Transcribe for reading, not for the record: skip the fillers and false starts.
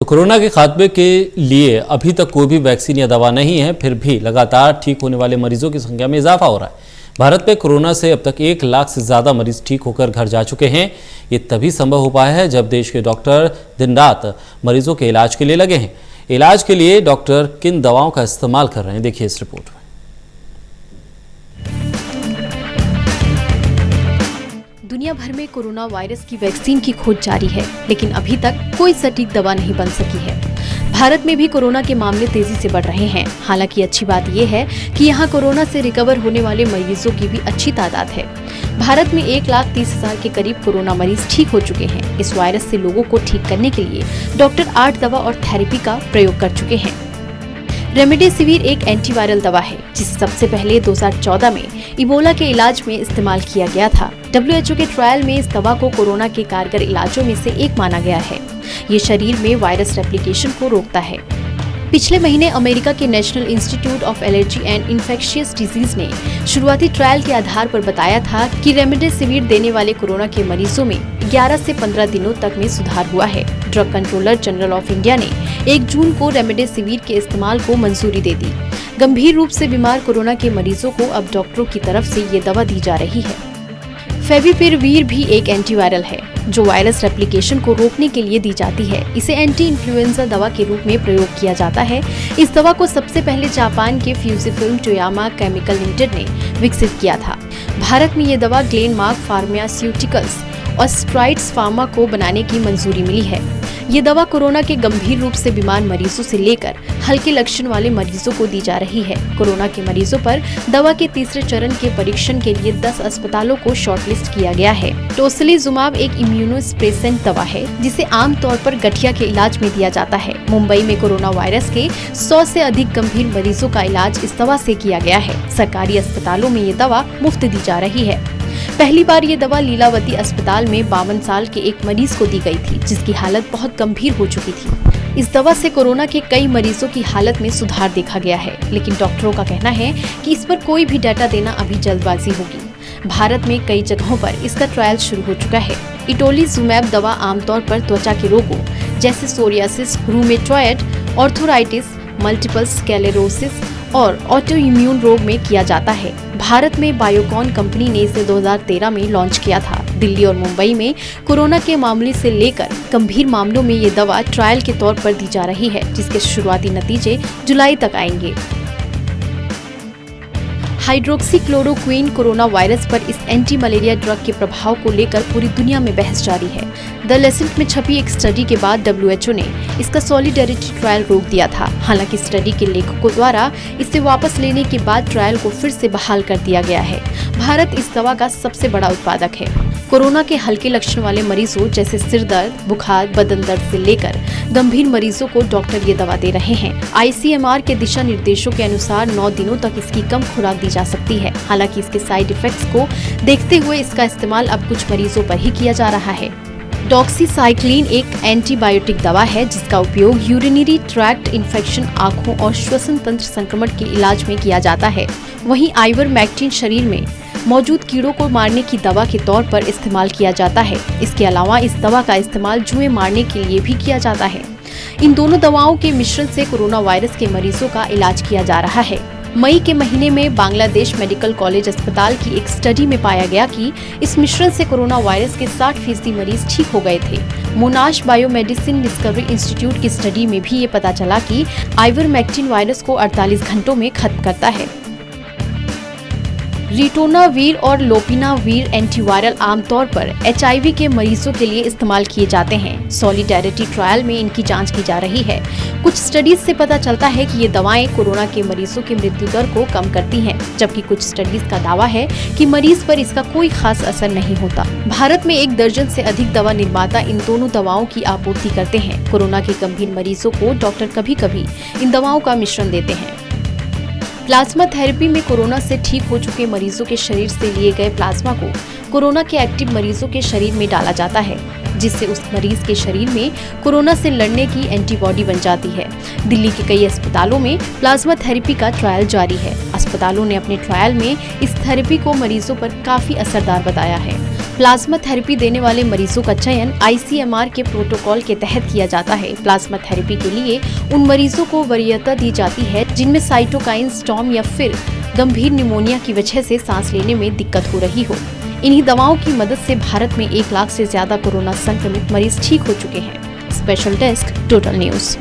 तो कोरोना के खात्मे के लिए अभी तक कोई भी वैक्सीन या दवा नहीं है, फिर भी लगातार ठीक होने वाले मरीजों की संख्या में इजाफा हो रहा है। भारत में कोरोना से अब तक 1 लाख से ज़्यादा मरीज ठीक होकर घर जा चुके हैं। ये तभी संभव हो पाया है जब देश के डॉक्टर दिन रात मरीजों के इलाज के लिए लगे हैं। इलाज के लिए डॉक्टर किन दवाओं का इस्तेमाल कर रहे हैं, देखिए इस रिपोर्ट में। दुनिया भर में कोरोना वायरस की वैक्सीन की खोज जारी है, लेकिन अभी तक कोई सटीक दवा नहीं बन सकी है। भारत में भी कोरोना के मामले तेजी से बढ़ रहे हैं। हालांकि अच्छी बात यह है कि यहाँ कोरोना से रिकवर होने वाले मरीजों की भी अच्छी तादाद है। भारत में 1,30,000 के करीब कोरोना मरीज ठीक हो चुके हैं। इस वायरस से लोगों को ठीक करने के लिए डॉक्टर 8 दवा और थेरेपी का प्रयोग कर चुके हैं। रेमडेसिविर एक एंटीवायरल दवा है, जिसे सबसे पहले 2014 में इबोला के इलाज में इस्तेमाल किया गया था। WHO के ट्रायल में इस दवा को कोरोना के कारगर इलाजों में से एक माना गया है। ये शरीर में वायरस रेप्लिकेशन को रोकता है। पिछले महीने अमेरिका के national institute of allergy and infectious disease ने शुरुआती ट्रायल के आधार पर बताया था कि रेमडेसिविर देने वाले कोरोना के मरीजों में 11 से 15 दिनों तक में सुधार हुआ है। Drug controller general of India ने 1 जून को रेमडेसिविर के इस्तेमाल को मंजूरी दे दी। गंभीर रूप से बीमार कोरोना के मरीजों को अब डॉक्टरों की तरफ से ये दवा दी जा रही है। फेविपिरवीर भी एक एंटीवायरल है, जो वायरस रेप्लिकेशन को रोकने के लिए दी जाती है। इसे एंटी इन्फ्लुएंजा दवा के रूप में प्रयोग किया जाता है। इस दवा को सबसे पहले जापान के फ्यूजिफिल्म टोयामा केमिकल लिमिटेड ने विकसित किया था। भारत में ये दवा ग्लेनमार्क फार्मास्यूटिकल्स और स्ट्राइड्स फार्मा को बनाने की मंजूरी मिली है। ये दवा कोरोना के गंभीर रूप से बीमार मरीजों से लेकर हल्के लक्षण वाले मरीजों को दी जा रही है। कोरोना के मरीजों पर दवा के तीसरे चरण के परीक्षण के लिए 10 अस्पतालों को शॉर्टलिस्ट किया गया है। टोसिलिजुमाब एक इम्यूनोस्प्रेसेंट दवा है, जिसे आमतौर पर गठिया के इलाज में दिया जाता है। मुंबई में कोरोना वायरस के 100 से अधिक गंभीर मरीजों का इलाज इस दवा से किया गया है। सरकारी अस्पतालों में ये दवा मुफ्त दी जा रही है। पहली बार ये दवा लीलावती अस्पताल में 52 साल के एक मरीज को दी गई थी, जिसकी हालत बहुत गंभीर हो चुकी थी। इस दवा से कोरोना के कई मरीजों की हालत में सुधार देखा गया है, लेकिन डॉक्टरों का कहना है कि इस पर कोई भी डाटा देना अभी जल्दबाजी होगी। भारत में कई जगहों पर इसका ट्रायल शुरू हो चुका है। इटोलिजुमैब दवा आमतौर पर त्वचा के रोगों जैसे psoriasis, rheumatoid arthritis, multiple sclerosis और ऑटो इम्यून रोग में किया जाता है। भारत में बायोकॉन कंपनी ने इसे 2013 में लॉन्च किया था। दिल्ली और मुंबई में कोरोना के मामले से लेकर गंभीर मामलों में ये दवा ट्रायल के तौर पर दी जा रही है, जिसके शुरुआती नतीजे जुलाई तक आएंगे। हाइड्रोक्सीक्लोरोक्वीन कोरोना वायरस पर इस एंटी मलेरिया ड्रग के प्रभाव को लेकर पूरी दुनिया में बहस जारी है। द लेसेंट में छपी एक स्टडी के बाद WHO ने इसका सॉलिडेरिटी ट्रायल रोक दिया था। हालांकि स्टडी के लेखकों द्वारा इसे वापस लेने के बाद ट्रायल को फिर से बहाल कर दिया गया है। भारत इस दवा का सबसे बड़ा उत्पादक है। कोरोना के हल्के लक्षण वाले मरीजों जैसे सिर दर्द, बुखार, बदन दर्द से लेकर गंभीर मरीजों को डॉक्टर ये दवा दे रहे हैं। ICMR के दिशा निर्देशों के अनुसार 9 दिनों तक इसकी कम खुराक दी जा सकती है। हालांकि इसके साइड इफेक्ट्स को देखते हुए इसका इस्तेमाल अब कुछ मरीजों पर ही किया जा रहा है। डॉक्सीसाइक्लिन एक एंटीबायोटिक दवा है, जिसका उपयोग यूरिनरी ट्रैक्ट इन्फेक्शन, आंखों और श्वसन तंत्र संक्रमण के इलाज में किया जाता है। वहीं आइवरमेक्टिन शरीर में मौजूद कीड़ों को मारने की दवा के तौर पर इस्तेमाल किया जाता है। इसके अलावा इस दवा का इस्तेमाल जुएं मारने के लिए भी किया जाता है। इन दोनों दवाओं के मिश्रण से कोरोना वायरस के मरीजों का इलाज किया जा रहा है। मई के महीने में बांग्लादेश मेडिकल कॉलेज अस्पताल की एक स्टडी में पाया गया कि इस मिश्रण से कोरोना वायरस के 60% मरीज ठीक हो गए थे। मोनाश बायोमेडिसिन डिस्कवरी इंस्टीट्यूट की स्टडी में भी ये पता चला कि आइवरमेक्टिन वायरस को 48 घंटों में खत्म करता है। रिटोनावीर और लोपिनावीर एंटीवायरल आमतौर पर HIV के मरीजों के लिए इस्तेमाल किए जाते हैं। सॉलिडेरिटी ट्रायल में इनकी जांच की जा रही है। कुछ स्टडीज से पता चलता है कि ये दवाएं कोरोना के मरीजों की मृत्यु दर को कम करती हैं, जबकि कुछ स्टडीज का दावा है कि मरीज पर इसका कोई खास असर नहीं होता। भारत में 1 दर्जन से अधिक दवा निर्माता इन दोनों दवाओं की आपूर्ति करते हैं। कोरोना के गंभीर मरीजों को डॉक्टर कभी-कभी इन दवाओं का मिश्रण देते हैं। प्लाज्मा थेरेपी में कोरोना से ठीक हो चुके मरीजों के शरीर से लिए गए प्लाज्मा को कोरोना के एक्टिव मरीजों के शरीर में डाला जाता है, जिससे उस मरीज के शरीर में कोरोना से लड़ने की एंटीबॉडी बन जाती है। दिल्ली के कई अस्पतालों में प्लाज्मा थेरेपी का ट्रायल जारी है। अस्पतालों ने अपने ट्रायल में इस थेरेपी को मरीजों पर काफी असरदार बताया है। प्लाज्मा थेरेपी देने वाले मरीजों का चयन ICMR के प्रोटोकॉल के तहत किया जाता है। प्लाज्मा थेरेपी के लिए उन मरीजों को वरीयता दी जाती है जिनमें साइटोकाइन स्टॉर्म या फिर गंभीर निमोनिया की वजह से सांस लेने में दिक्कत हो रही हो। इन्हीं दवाओं की मदद से भारत में 1 लाख से ज्यादा कोरोना संक्रमित मरीज ठीक हो चुके हैं। Special desk, total news.